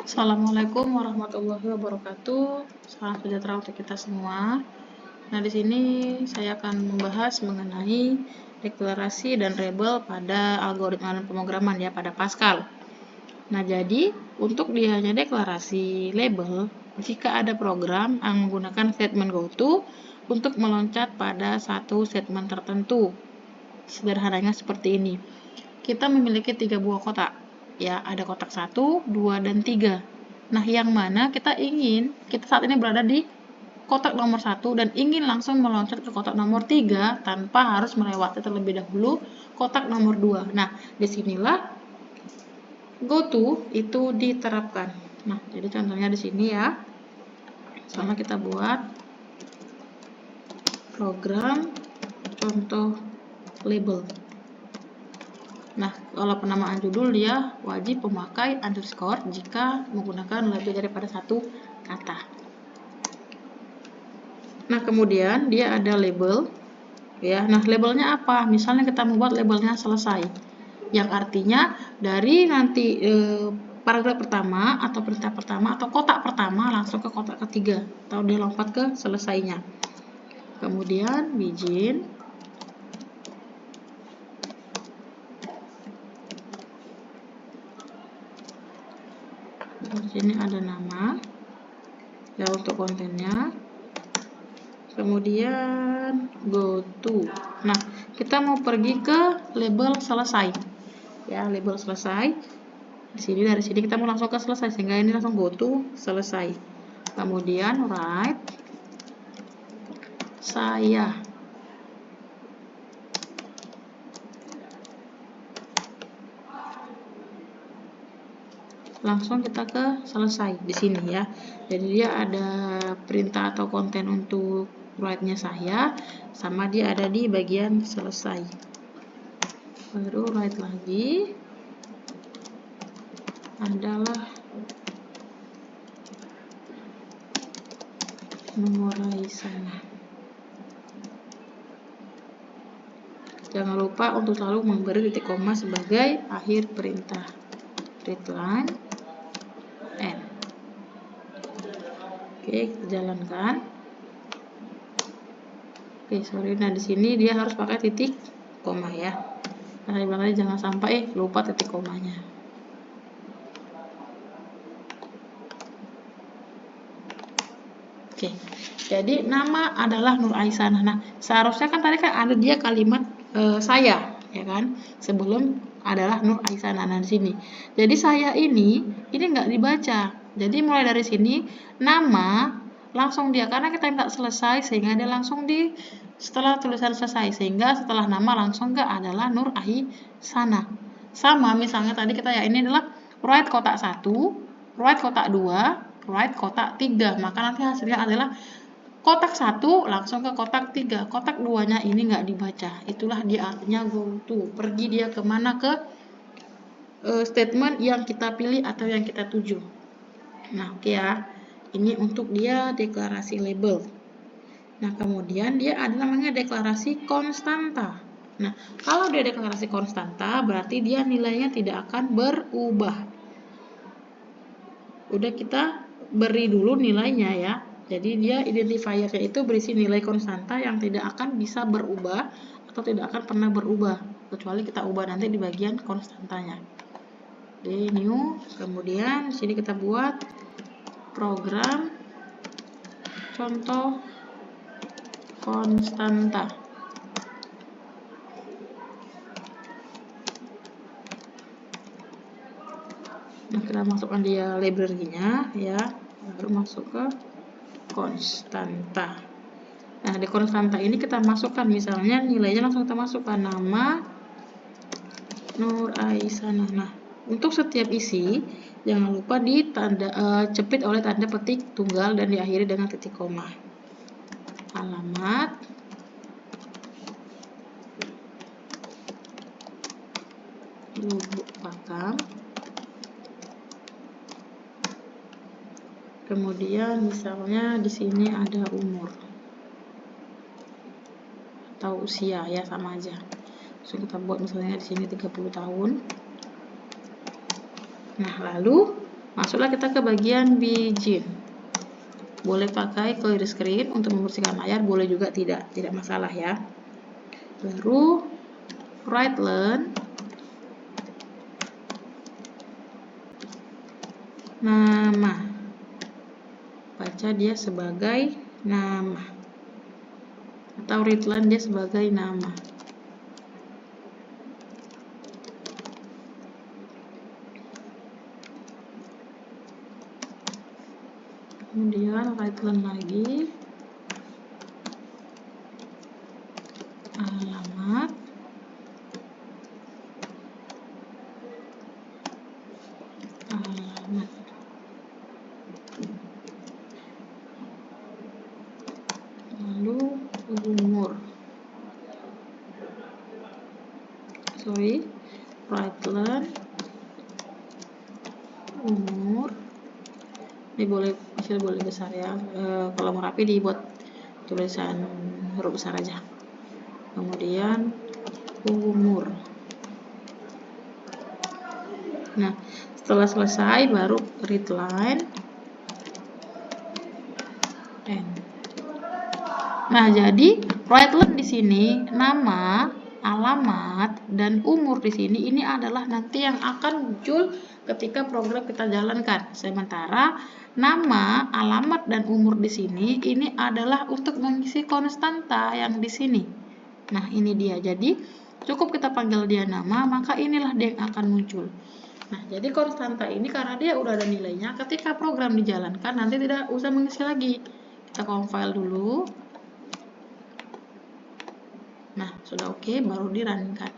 Assalamualaikum warahmatullahi wabarakatuh. Salam sejahtera untuk kita semua. Nah, di sini saya akan membahas mengenai deklarasi dan label pada algoritma dan pemrograman ya, pada Pascal. Nah, jadi untuk dia hanya deklarasi label jika ada program yang menggunakan statement goto untuk meloncat pada satu statement tertentu. Sederhananya seperti ini. Kita memiliki 3 buah kotak. Ya, ada kotak 1, 2, dan 3. Nah, yang mana kita saat ini berada di kotak nomor 1 dan ingin langsung meloncat ke kotak nomor 3 tanpa harus melewati terlebih dahulu kotak nomor 2. Nah, disinilah goto itu diterapkan. Nah, jadi contohnya di sini ya. Sama kita buat program contoh label. Nah, kalau penamaan judul dia wajib memakai underscore jika menggunakan lebih daripada satu kata. Nah, kemudian dia ada label. Ya, nah labelnya apa? Misalnya kita membuat labelnya selesai, yang artinya dari nanti paragraf pertama atau perintah pertama atau kotak pertama langsung ke kotak ketiga, atau dia lompat ke selesainya. Kemudian begin. Di sini ada nama ya untuk kontennya. Kemudian goto. Nah, kita mau pergi ke label selesai. Ya, label selesai. Dari sini kita mau langsung ke selesai sehingga ini langsung goto selesai. Kemudian write saya. Langsung kita ke selesai di sini ya. Jadi dia ada perintah atau konten untuk write-nya saya, sama dia ada di bagian selesai. Baru write lagi adalah Nur Aisanah. Jangan lupa untuk selalu memberi titik koma sebagai akhir perintah. Readline end. Oke, kita jalankan. Oke, sorry. Nah, di sini dia harus pakai titik koma ya. Nah, jangan sampai lupa titik komanya. Oke, jadi nama adalah Nur Aisanah. Nah, seharusnya kan tadi kan ada dia kalimat saya, ya kan? Sebelum adalah Nur Aisanah. Nah, di sini. Jadi saya ini nggak dibaca. Jadi mulai dari sini nama langsung dia, karena kita minta selesai sehingga dia langsung setelah tulisan selesai, sehingga setelah nama langsung ke adalah Nur Aisanah. Sama misalnya tadi kita ya, ini adalah write kotak 1, write kotak 2, write kotak 3, maka nanti hasilnya adalah kotak 1 langsung ke kotak 3, kotak 2-nya ini nggak dibaca. Itulah dia artinya goto. Pergi dia kemana, ke statement yang kita pilih atau yang kita tuju. Nah, oke ya. Ini untuk dia deklarasi label. Nah, kemudian dia ada namanya deklarasi konstanta. Nah, kalau dia deklarasi konstanta berarti dia nilainya tidak akan berubah. Udah kita beri dulu nilainya ya. Jadi dia identifiernya itu berisi nilai konstanta yang tidak akan bisa berubah atau tidak akan pernah berubah, kecuali kita ubah nanti di bagian konstantanya. Di new, kemudian sini kita buat program contoh konstanta. Nah, kita masukkan dia library-nya ya, baru masuk ke konstanta. Nah, di konstanta ini kita masukkan misalnya nilainya, langsung kita masukkan nama Nur Aisanah. Nah, untuk setiap isi jangan lupa cepit oleh tanda petik tunggal dan diakhiri dengan titik koma. Alamat, Lubuk Pakam, kemudian misalnya di sini ada umur atau usia ya, sama aja. So, kita buat misalnya di sini 30 tahun. Nah, lalu Masuklah kita ke bagian begin. Boleh pakai clear screen untuk membersihkan layar, boleh juga tidak masalah ya. Baru write learn nama, baca dia sebagai nama, atau read learn dia sebagai nama. Kemudian write learn lagi, alamat, lalu umur, write learn umur. Ini masih boleh besar ya, kalau mau rapi dibuat tulisan huruf besar aja. Kemudian umur. Nah, setelah selesai baru read line end. Nah, jadi write learn di sini nama, alamat, dan umur di sini ini adalah nanti yang akan muncul ketika program kita jalankan. Sementara nama, alamat, dan umur di sini ini adalah untuk mengisi konstanta yang di sini. Nah, ini dia. Jadi cukup kita panggil dia nama, maka inilah dia yang akan muncul. Nah, jadi konstanta ini karena dia udah ada nilainya, ketika program dijalankan nanti tidak usah mengisi lagi. Kita compile dulu. Nah, sudah oke, baru di-runkan.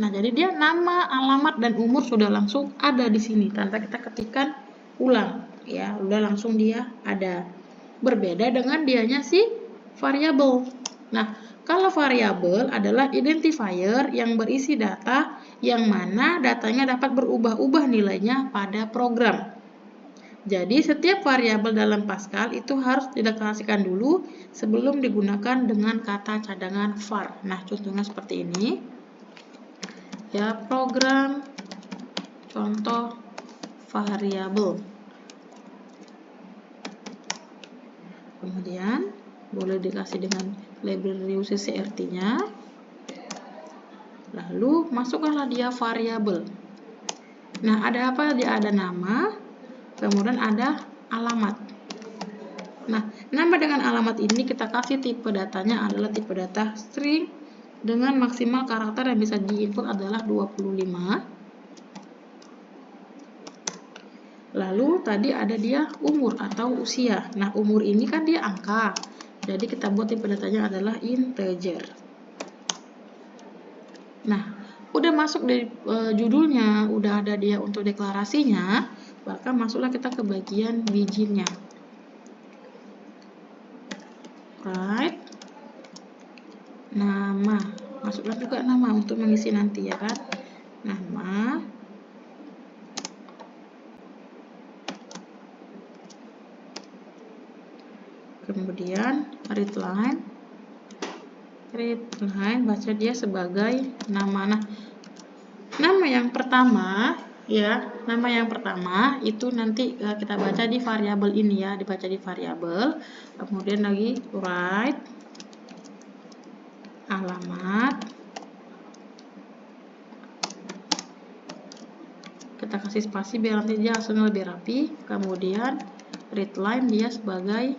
Nah, jadi dia nama, alamat, dan umur sudah langsung ada di sini tanpa kita ketikkan ulang, ya, udah langsung dia ada. Berbeda dengan dianya si variabel. Nah, kalau variabel adalah identifier yang berisi data yang mana datanya dapat berubah-ubah nilainya pada program. Jadi setiap variabel dalam Pascal itu harus dideklarasikan dulu sebelum digunakan dengan kata cadangan var. Nah, contohnya seperti ini. Ya, program contoh variabel. Kemudian boleh dikasih dengan library UCCRT-nya. Lalu masukkanlah dia variabel. Nah, ada apa? Dia ada nama, kemudian ada alamat. Nah, nama dengan alamat ini kita kasih tipe datanya adalah tipe data string dengan maksimal karakter yang bisa diinput adalah 25. Lalu tadi ada dia umur atau usia. Nah, umur ini kan dia angka. Jadi kita buat tipe datanya adalah integer. Nah, udah masuk dari judulnya, udah ada dia untuk deklarasinya, maka masuklah kita ke bagian beginnya. Right, nama, masuklah juga nama untuk mengisi nanti ya kan, nama, kemudian read line, baca dia sebagai nama. Nah, nama yang pertama ya, nama yang pertama itu nanti kita baca di variabel ini ya, dibaca di variabel. Kemudian lagi write alamat, kita kasih spasi biar nanti dia hasilnya lebih rapi. Kemudian read line dia sebagai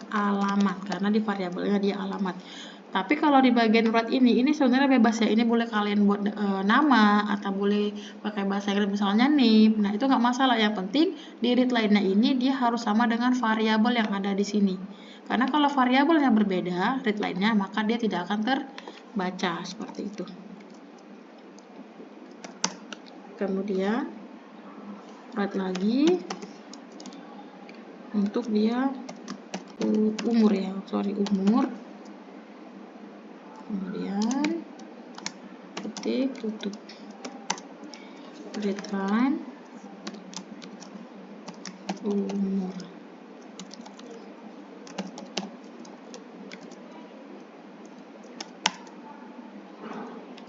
alamat karena di variabelnya dia alamat. Tapi kalau di bagian write ini sebenarnya bebas ya, ini boleh kalian buat nama atau boleh pakai bahasa Inggris misalnya name. Nah, itu nggak masalah, yang penting di read line-nya ini dia harus sama dengan variabel yang ada di sini. Karena kalau variabelnya berbeda read line-nya, maka dia tidak akan terbaca seperti itu. Kemudian write lagi untuk dia umur ya, umur. Kemudian ketik tutup, read line umur.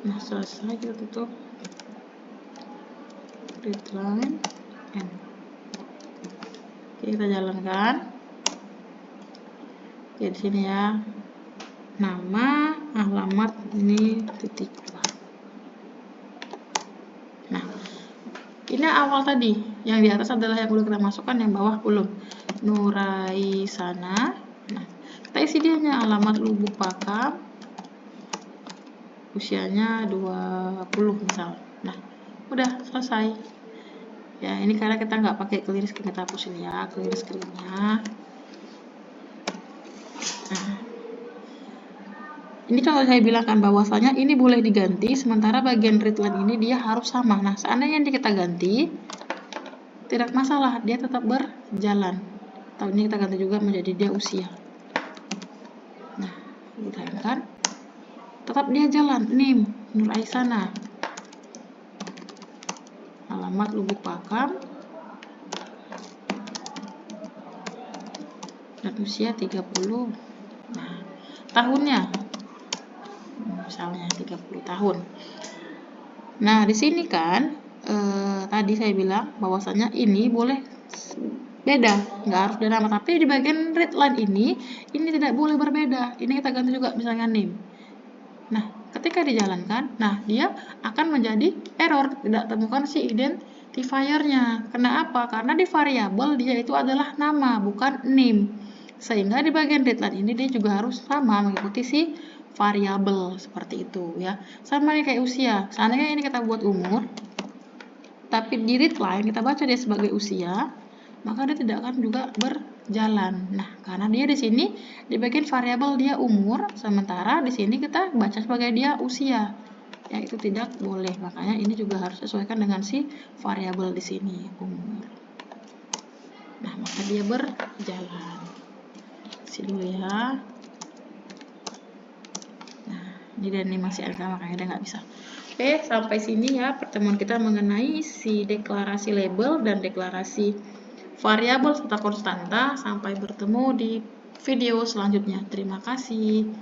Nah, selesai, kita tutup, read line N. Oke, kita jalankan. Oke, di sini ya. Nama, alamat, ini titik 2. Nah, ini awal tadi. Yang di atas adalah yang udah kita masukkan, yang bawah belum. Nuraisana. Nah, kita isi dianya, alamat Lubuk Pakam, usianya 20 misal. Nah, udah selesai. Ya, ini karena kita nggak pakai clear screen, kita hapusin ya clear screen-nya. Nah, ini kalau saya bilangkan bahwasanya ini boleh diganti, sementara bagian readline ini dia harus sama. Nah, seandainya ini kita ganti, tidak masalah, dia tetap berjalan. Tahun ini kita ganti juga menjadi dia usia. Nah, kan? Tetap dia jalan. NIM, Nuraisana. Alamat Lubuk Pakam. Dan usia 30. Nah, tahunnya misalnya 30 tahun. Nah, di sini kan tadi saya bilang bahwasanya ini boleh beda, nggak harus beda nama, tapi di bagian readline ini tidak boleh berbeda. Ini kita ganti juga misalnya name. Nah, ketika dijalankan, nah dia akan menjadi error, tidak temukan si identifier-nya. Kenapa? Karena di variabel dia itu adalah nama, bukan name. Sehingga di bagian readline ini dia juga harus sama mengikuti si variabel seperti itu ya. Sama nih kayak usia. Seandainya ini kita buat umur, tapi di readline kita baca dia sebagai usia, maka dia tidak akan juga berjalan. Nah, karena dia di sini di bagian variabel dia umur, sementara di sini kita baca sebagai dia usia. Ya, itu tidak boleh. Makanya ini juga harus sesuaikan dengan si variabel di sini, umur. Nah, maka dia berjalan. Isi dulu ya. Nah, ini dan ini masih ada, makanya dia nggak bisa. Oke, sampai sini ya pertemuan kita mengenai si deklarasi label dan deklarasi variabel serta konstanta. Sampai bertemu di video selanjutnya. Terima kasih.